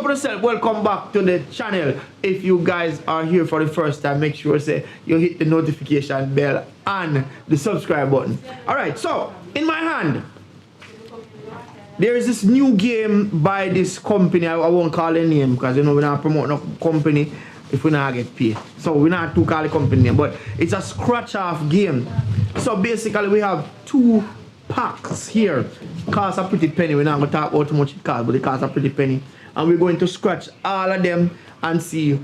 up yourself. Welcome back to the channel. If you guys are here for the first time, make sure say you hit the notification bell and the subscribe button. Alright, so in my hand there is this new game by this company. I won't call the name because you know we're not promoting no company if we not get paid. So we're not to call the company name, but it's a Scratchaz game. So basically we have 2 packs here. Cost a pretty penny. We're not going to talk about how much it costs, but it costs a pretty penny. And we're going to scratch all of them and see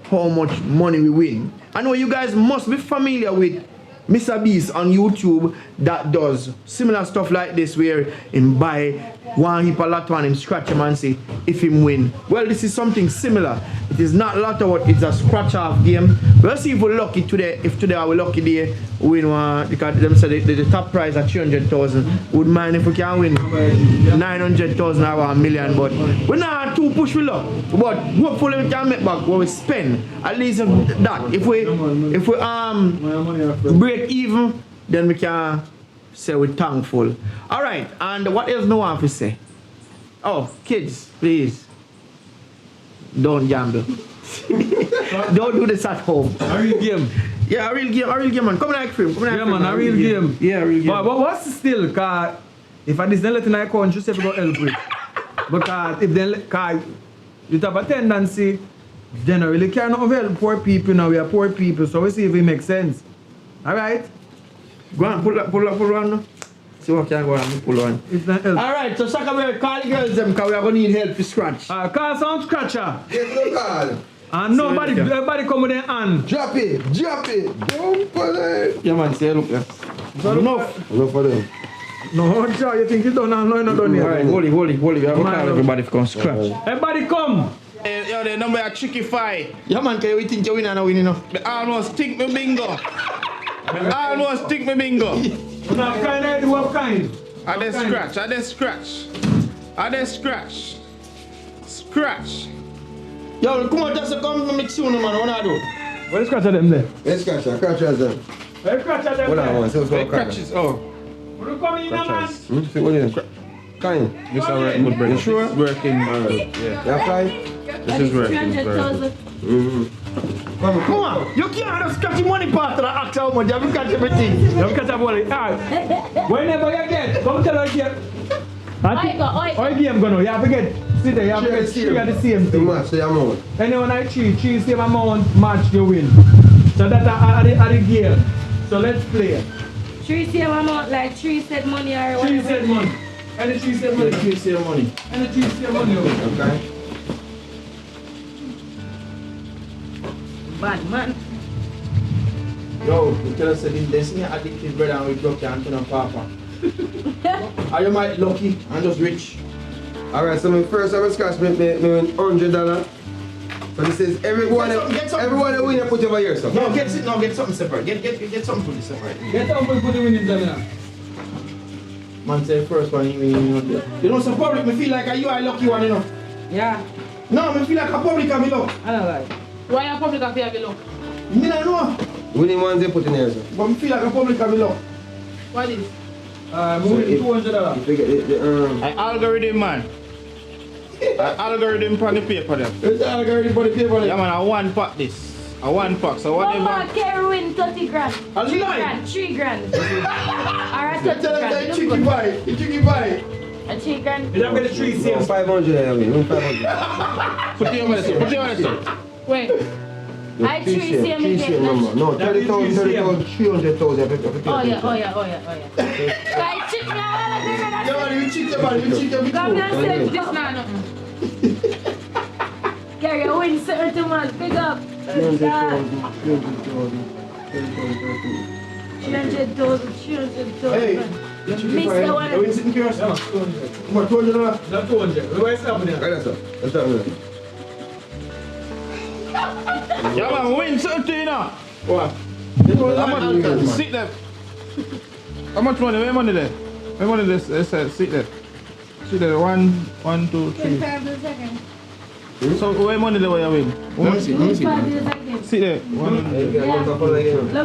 how much money we win. I know you guys must be familiar with Mr. Beast on YouTube that does similar stuff like this where him buy one heap of lotto and him scratch him and see if him win. Well, this is something similar. It is not lotto, it's a Scratchaz game. We'll see if we're lucky today. If today are we lucky day, we win one because them say the top prize at 300,000. Would mind if we can win 900,000 or 1 million, but we're not too push with luck. But hopefully we can make back what we spend. At least that. If we break even, then we can say we're thankful. Alright, and what else no one to say? Oh, kids, please. Don't gamble. Don't do this at home. A real game. Yeah, a real game, man. Come like film. Yeah, man, a real game. Yeah, a real game. But what's still, cause if I didn't let in our country, say we go help with. Because if they cause you have a tendency, generally cannot help poor people now. We are poor people, so we see if it makes sense. Alright? Go on, pull on. See what can go on, pull on. It's not help. Alright, so Sakabear, call the girls them because we are going to need help to scratch. Call some scratcher. Yes, no call. And everybody come with their hand. Drop it. Don't put it. Yeah, man, say look there. Enough for them. No, Joe, you think you don't know, no, don't you? Alright, hold it. We have to call everybody to come scratch. Everybody come. Yo, the number is tricky fight. Yeah, man, can you think you win and I win enough? I almost think me bingo. What kind? I just scratch. Yo, come on, just come mix you, man. What I do? What is scratch at them there? Let's scratch them. Scratch them. Let's scratch at them Hold there. on, so it's going to Scratches, oh. What you come in, man? See what is it? Kind. This is alright, but You sure? it's working. Yeah. You apply? This is working. Come on, you can't just scratch the money part of the act how much. You have to catch everything. You have to catch a ball. Whenever you get, come tell us here. Oi, game go now. You have to get, sit there, you have to get 3 at the same Too thing. much, the amount. Anyone I 3 same amount, match you win. So that's at the game. So let's play. 3 same amount, like 3 said money or 3 whatever. said money. And the 3 said money. You see the money. And the 3 said money. Okay. Bad man. Yo, you tell us that this is addicted brother and we broke your Anton and Papa. Are you might lucky and just rich? Alright, so first I will scratch me $100. So this is everyone that win you put over here, so. No, get something separate. Get something for this separate. Get up and put the winnings down there. Man say first one you know some public me feel like you are lucky one, you know. Yeah. No, me feel like a public can be lucky. I don't like. Why a public have to look? Me don't know. Winning ones they put in here, so. But me feel like a public can be lucky. What is? Moving $200. If you get the An algorithm, man. An algorithm for the paper there. It's an algorithm for the paper there. Yeah, man, a 1 pack this. A 1 pack, so whatever. Mama can win 30 grand. A 3 lie. grand. 3 grand. Or a 30 Tell them grand. that chicken pie. The chicken pie. A 3 grand. You don't get the 3 same. 500 I mean, 500. Put your money, put your money. Wait. I 3 same again. No, 30,000, 300,000. Oh yeah. Guys, check me out. Yeah, man, you cheat your money, you cheat your money. Come here and say this now. Gary, I win certain too much. Big up. 300,000. Hey, Mr. One. you sitting here? Yeah, man, 200. Come on, $200. That's 200. Where is it happening? Right, that's it. Yeah, man, win something now. What? How much? Sit there. How much money? Where money there? Where money there? Sit there. Sit there. 1, 2, 3. 25 per second. So, where money do you win? Let me see. See there. Look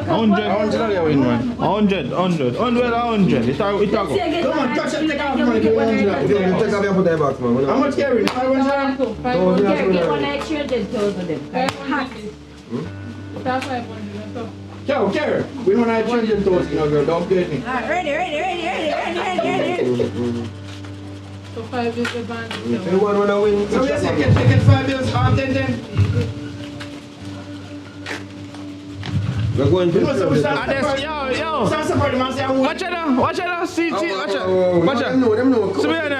at 100 you win, man. 100. It's a go. Come on, touch it, take off money. If you take off your put that box, man. How much carry? 500? Get one extra, then those of them. Hot. Carry. We don't have 300 toast, you know, girl. Don't get me. Ready. So 5 is the band. Anyone wanna win? So, yes, you can take it 5 bills, 10. We're going to Yo. Watch it now. See, watch it. Watch it. Them know. So, me and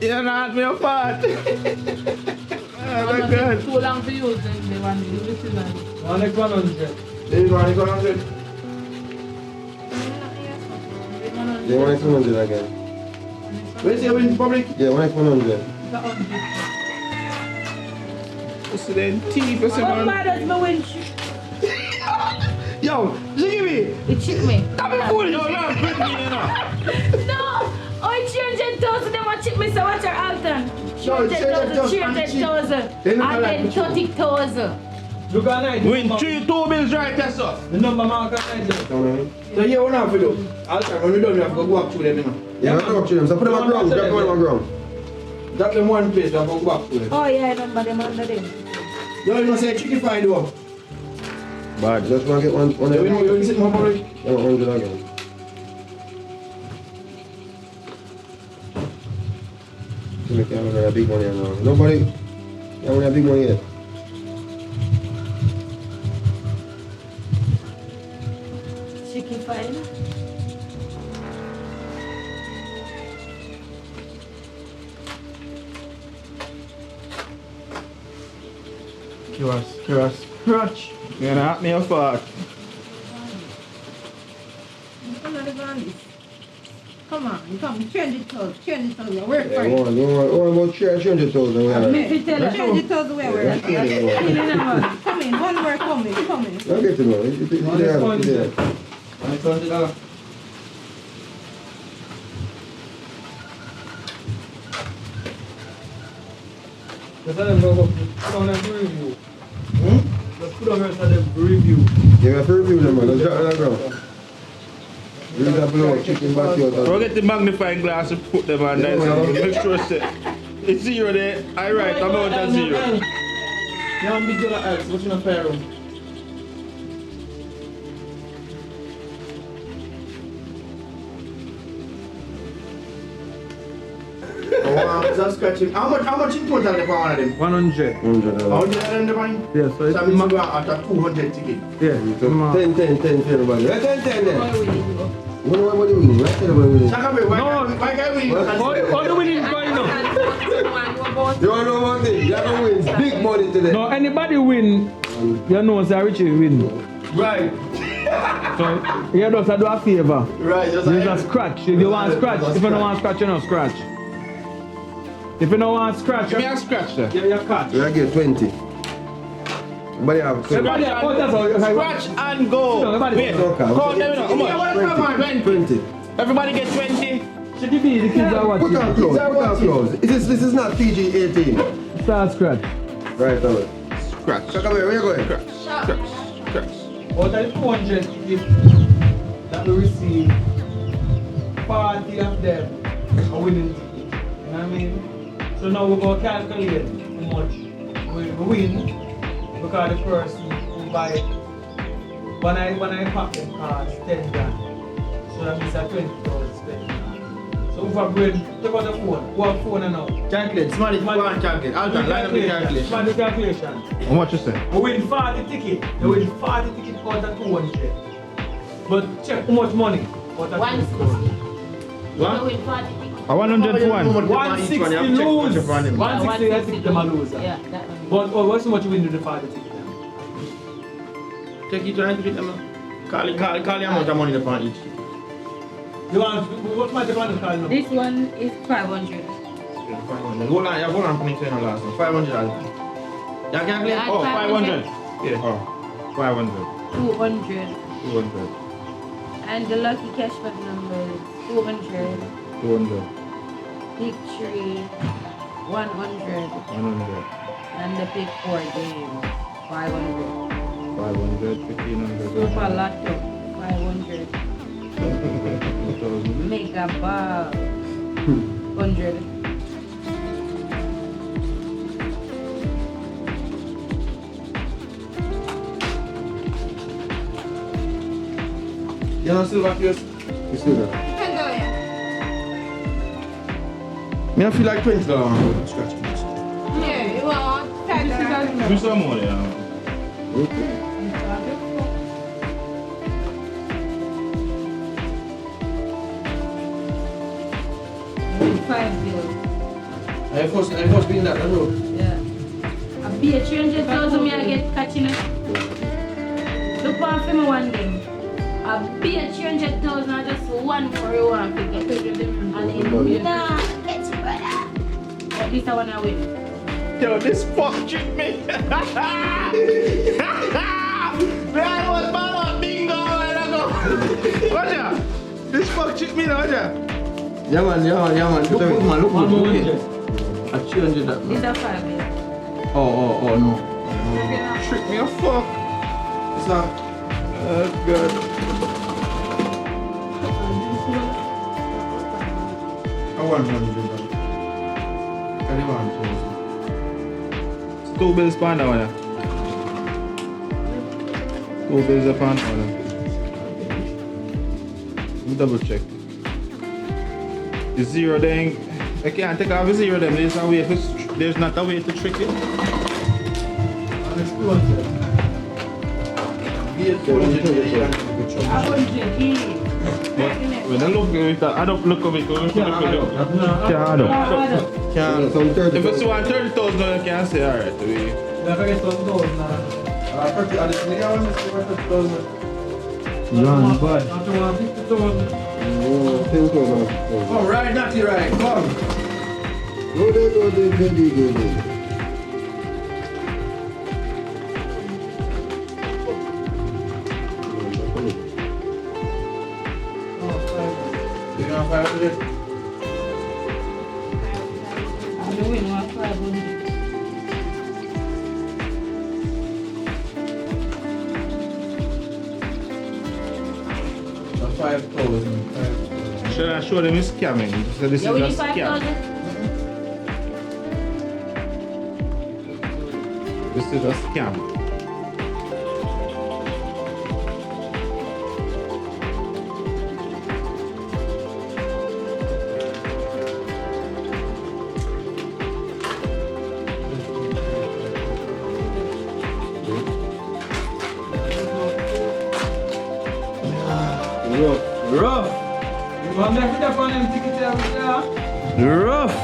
you not me a fart. Oh, my God. Too long to use them. They want to use it. One next 100. There you go, it's 100. Yeah, 100 again. Where's your win public? Yeah, 100. What's the tea for How someone? bad does my win? Yo, give me. It cheat me. Stop it, fool. Yo, man, put me in No! Oh, 300,000 them a cheat me, so what's your ALTON? 300,000. And then 30,000. Look at night. Win 2 bills right there, sir. The number mark at night. So here we have to do. Alton, when we done, we have to go up to them, you know. Yeah, go up to them. So put them on ground. Drop them on ground. Drop them one place, we have to go back to them. Oh yeah, number them under them. You know say chicken fried though. Bad. Just want to get one. You know, you sit more public. 100 again. You can't have a big money now. Nobody. You don't have big money yet. Chicken fine. Scratch. You're gonna have me a fart. Come on, change it to work Yeah, one about 300,000. Me tell you, change it to where we're at. Come in, one more, come in. I'll get to know. It's there. Let's let them go put on them review. Let's put on them review. Yeah, we have to review them, man. Let's drop them on the ground. Read that below. Chicken back here. We'll get the magnifying glass and put them on there. So make sure it's 0 there. I write about that 0. You want big dollar eggs? What's in a fair room? How much in total for one of them? 100. 100. How much of them divine? Yeah, so it's So I'm going after 200 tickets. yeah. 10 for everybody. 10 then. What do you win? Right there, what do you win? Shaka, why can't we? All the winning is going on. You want to know one thing? You have to win big money today. No, anybody win, you know, say Richie win. Right. So, you just do a favor. Right, just You just scratch. If you want scratch, if you don't want scratch, you don't scratch. If you don't want scratch, Give me a scratch there. you catch. You get 20. But you have 20. Everybody, oh, that's all. Scratch and go. Wait, Okay. call them in. How much? 20. Everybody get 20. Should you be the kids are Put watching? on clothes. Put on clothes. This is not PG-18. Start scratch. Right, Thomas. Scratch. Shaka, where you going? Scratch. Out of the 200 gift that we receive, 40 of them are winning tickets. You know what I mean? So now we're going to calculate how much we win because the person who buy it, when I pack them cost 10 grand. So that means a 20,000 spend. So if I bring, take out the phone, go on phone and now. Calculate. Somebody go and calculate. Alton, line up the calculation. Smart the calculation. How much you say? We win 40 tickets. We win 40 tickets out of 200. But check how much money out of 160. 200. What? Win 40 tickets. A 100 for one. 160 lose. 160 I think them a loser. Yeah, that one. But what's so much you win with the 40 tickets? Take it to 90 tickets, man. Call the amount of money they pay each. You want, what might you want to call now? This one is 500. 500. Hold on, put it in the last one. $500. You calculate? Yeah, Oh, 500. 500. Yeah. Oh, 500. 200. 200. And the lucky cashback number is 200. 200. Victory 100. 100. And they pick 4 games. 500. 500, 1500. Super Lotto. 500. Mega Ball. 100. You know silver case? You still there? Me I feel like $20 on scratch piece. Yeah, you want $10. Do some more there. Okay. $5 bills. I first been that, I know. Yeah. A be a 300,000 me I get catching it. Look on for me one game. A be a 300,000 I just one for you one to get. And then nah, get you brother. But this I wanna win. Yo, this fuck tricked me. Man, I was bad on bingo a while ago. Watch out. This fuck tricked me now, watch out. Yeah man. Look man. I 300 that This man. a 5 bills. Oh no. Trick me a fuck. It's not. Oh, God. I want 100. I want 2 bills per one. 2 bills per one. Double check. The zero then, I can't take off the zero then. There's not a way to trick it. When I look at it, I don't look at it. Can't add up. Can't. Some 30. If it's 130,000, you can say alright. Oh, right, naughty right, come. Go there. You know, 500. I'm gonna win 500. That's 5,000. Should I show them it's scamming? So this Yeah, we is need a scam. 5,000. This is a scam. Rough. Rough.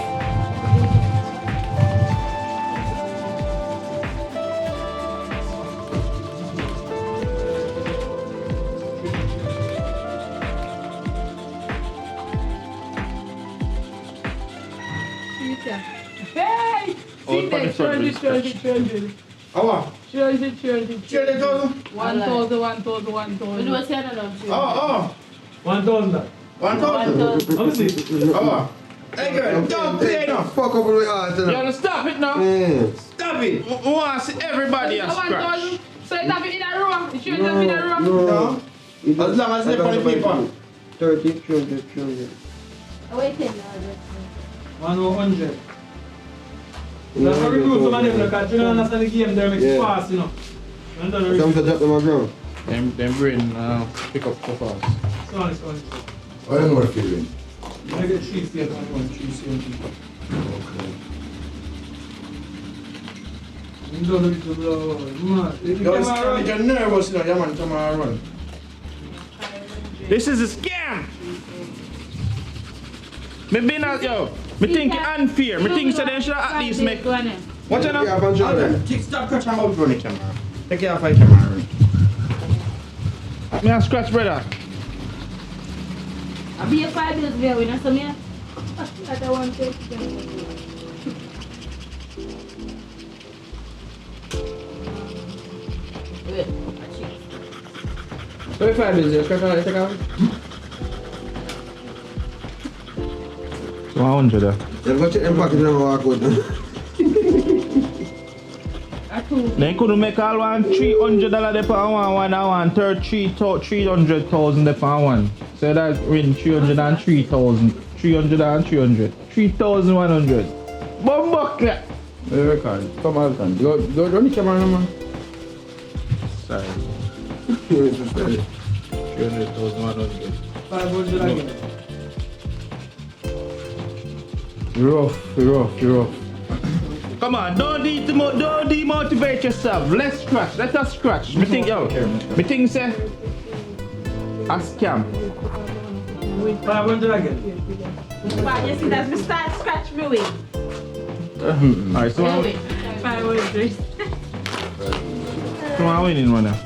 Hey! Oh, See for the that? front, 300. How much? 300. 300,000? 1,000. We do a 700. Oh. 1,000. 1,000? Let me see. Oh. Hey girl, don't play now. Fuck up with art You now. wanna stop it now? Yeah. Stop it. We want to see everybody a scratch. 1,000. So it's not in a row. It should have been in a row. No. As long as they put the paper. 30, 300. Oh, wait, 10 100. That's how we do some of them, because you don't understand the game, they make it fast, you know. Come to drop them on ground. Them brain pick up so fast. I don't know what you're doing. I get 370. You're nervous now, yeah man, tomorrow run. This is a scam. Me being out, yo. Me think it unfair. Me think so they should at least make. Watch out Yeah, now. bunch of them. Stop catching out running camera. Take care of my camera. Me a scratch brother. I'll be a 5 bills there, we know some here. I don't want to take Wait, 25 minutes, take out. 100. Then go check them pocket and walk out. Then you couldn't make all one $300 there for one and one 300,000 there for one. So that win 303,000, 300 and 300, 3,100. Bumbuck! Very record. Come on, Alton. Go run the camera, man. Sorry. 300,100. 500 again. You're rough. Come on, don't demotivate yourself. Let's scratch. Let us scratch. Me think say a scam. 500 again. But you see that we start scratch me with. Alright, so I'm 500. winning one now.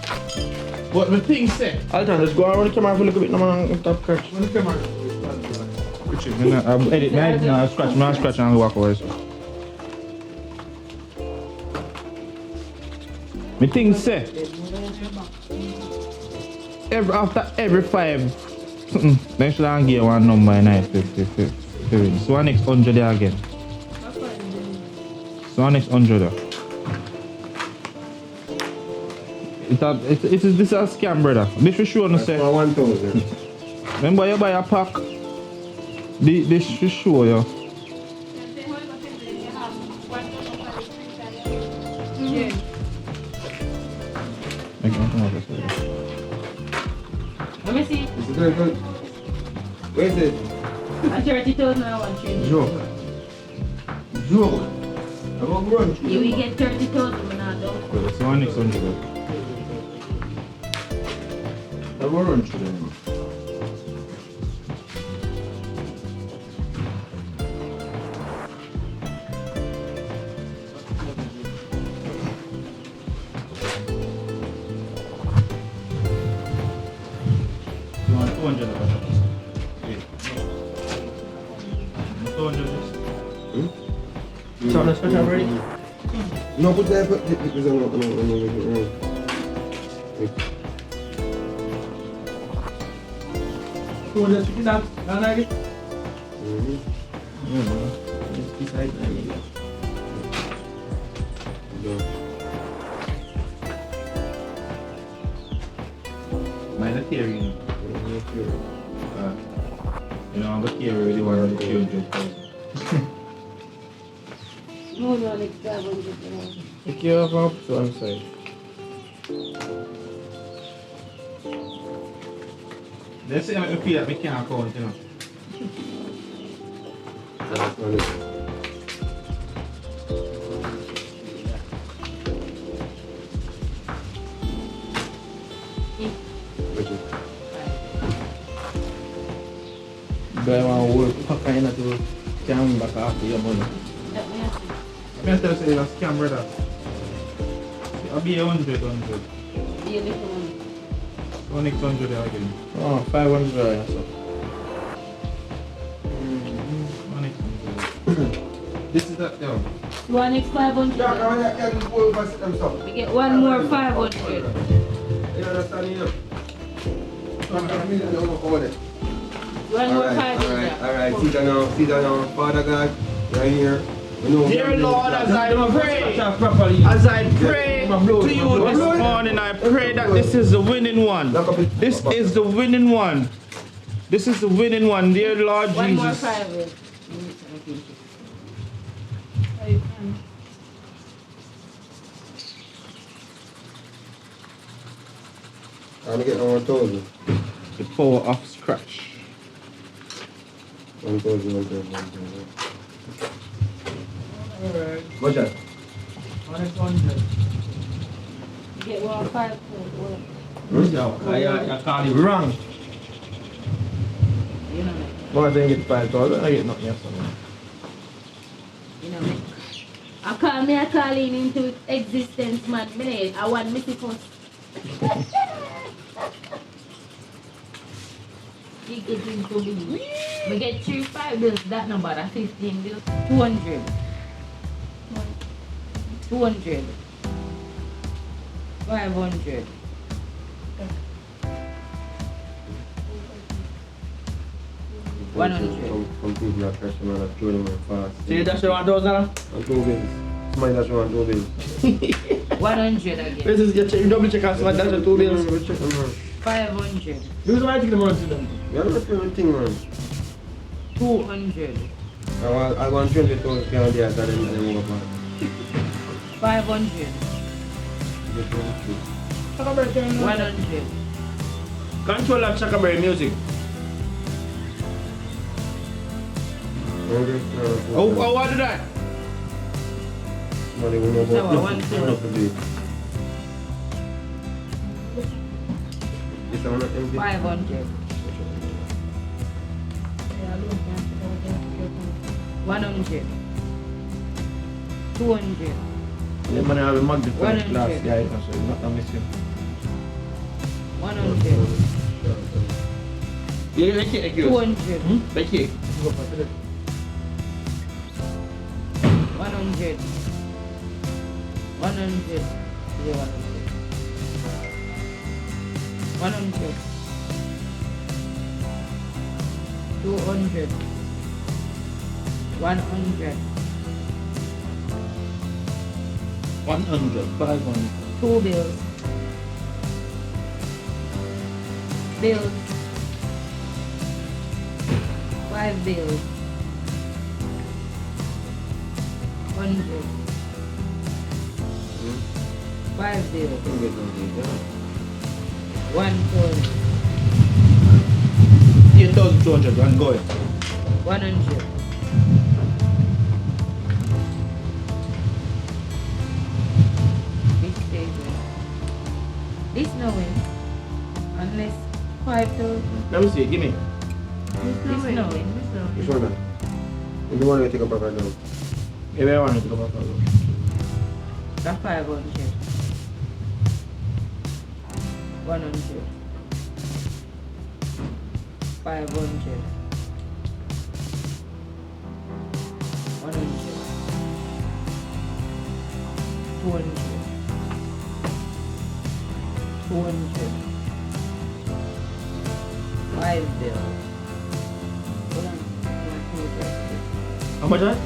What the thing say? Alton, let's go around the camera for a little bit, man, on top catch. Run the camera. I'll edit me, I'll scratch and I'll walk away. Me think say after every 5 then should I get one number in 950. So one next 100 there again. So one next 100 there. This is a scam, brother. This for sure no say. 1,000. Remember you buy a pack. This for sure, yo. Let me see. This is very good. Where is it? A 30,000 I want you. Joke. I'm gonna run through. You will get 30,000 when I do. So one next 100 there. I'm gonna run through them. You want 200 there? 200 there. So let's put ready. No, put that. Put this on. No. 250 that. Down again. Mind the theory, you know. You know, I'm going to carry with the 100,000. No, like 500. Pick you up to one side. Let's say I feel that we can't count, you know. That's not it. Do I want to work kind of to scam back after your money? I'm going to tell you it's a scam, brother. I'll be 100. Be a little one. One next 100 there again. Oh, 500 yeah, so. One next 100. This is that, yo. You want next 500? Yeah, I can just go over them stuff. We get one more 500. You understand, you know? Over there. One more 500. Alright, sit down now, Father God, right here. Dear Lord, as I pray to you this morning, I pray that this is the winning one. This is the winning one. This is the winning one, dear Lord One more Jesus. 500. I'm getting 1,000. The power of scratch. 1,000. Alright. What's that? 100. You get one 500. I call you wrong. You know, Boy, I didn't get 5,000, I get nothing else. you know. I call in into existence, man. I want me to first. Big it into me. We get 3 bills, that number, that 15 bills. 200. 200. 500. Some people are pressing man, I throw them fast. See, that's your 1,000? And 2 bills. Somebody that's 2 bills. 100 again. This is your check. You double check out so that's 2 bills. 500. This is why I take the money to them. You're not doing thing, man. 200. I want 20,000 pounds there, so then move up. 500. 100. Control of Chakaberry music. Oh, what did that? Money will not No, go. 120. This one not empty. 500. 100. 200. The money have a magnifying 100. glass, guys, so it's not missing. 100. Yeah, like it, 200. like it. 100. 100. Yeah, 100. 100. 200. 100. 100, 500. 2 bills. Bills. 5 bills. 100. 5 bills. 120. 8,200 and going. 100. This stays in. This no win. Unless 5,000. Let me see, give me. This no win. Which one, man? You don't want to take a back right now. Maybe I want to go back. That's 500. 100. 500. 100. 200. 200. 5 bills. Hold on. 230. How much that?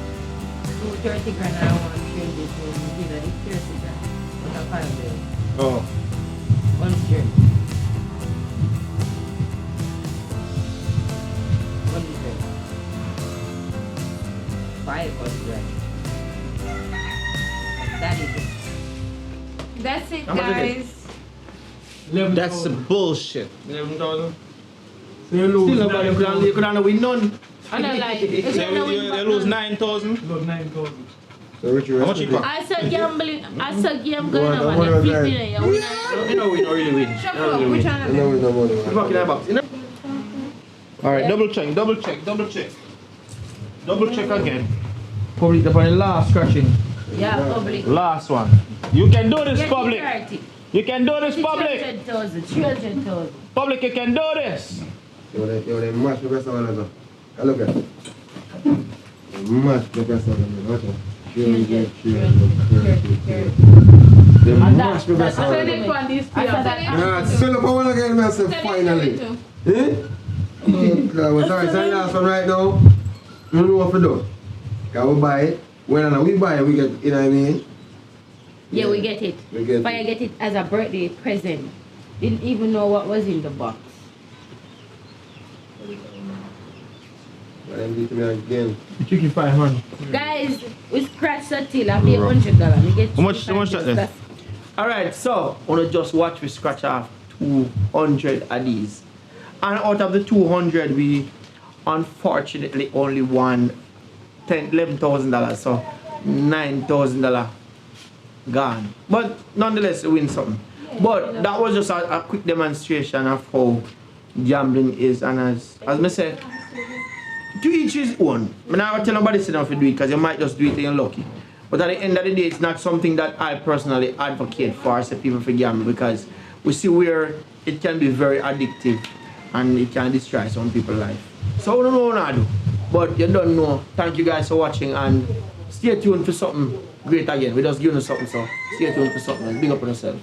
230 grand I want to change it to either this 30 grand. But a 5 bills. Oh. 100. 100. 500. And that is it. That's it, How much is guys. That's bullshit. 11,000? So you lose Still nobody you could win none. I don't like it. If So you're not winning, you lose 9,000. Lose 9,000. So Richard, How much you got? I saw gambling. I saw game One, going on. one, They're one, flipping nine. it. You win. You know we don't really win. Shut You don't up. really Which win. one I of know them? it's no money. Put back in that box. Alright, double check, double check, double check. Double check again. Public upon the last scratching. Yeah, public. Last one. You can do this, Get public. 30. You can do this, public. 300,000. 300,000. Public, you can do this. Yo, they mash the rest of one of them. Look at it. They mash the rest of them. Watch out. 300, 300. They mash the rest of So them. they put this I saw here. that. Yeah, sell up one again, myself, finally. Eh? Oh, we're sorry, say last one right now. You don't know what to do. Can we buy it? When we buy it, we get, you know what I mean? Yeah, we get it. We get But I get it as a birthday present. Didn't even know what was in the box. But then beat me again. You took it 500. Guys, we scratch the till. I pay $100. We get How much that then? Alright, so I want to just watch we scratch off 200 of these. And out of the 200, we unfortunately only won $11,000. So $9,000 gone. But nonetheless, we win something. But that was just a quick demonstration of how gambling is. And as I said, to each his own. I'm not going to tell nobody sit down to do it because you might just do it and you're lucky. But at the end of the day, it's not something that I personally advocate for as people for gamble, because we see where it can be very addictive and it can destroy some people's life. So I don't know what I do. But you don't know. Thank you guys for watching and stay tuned for something great again. We just giving you something, so stay tuned for something. Big up on yourself.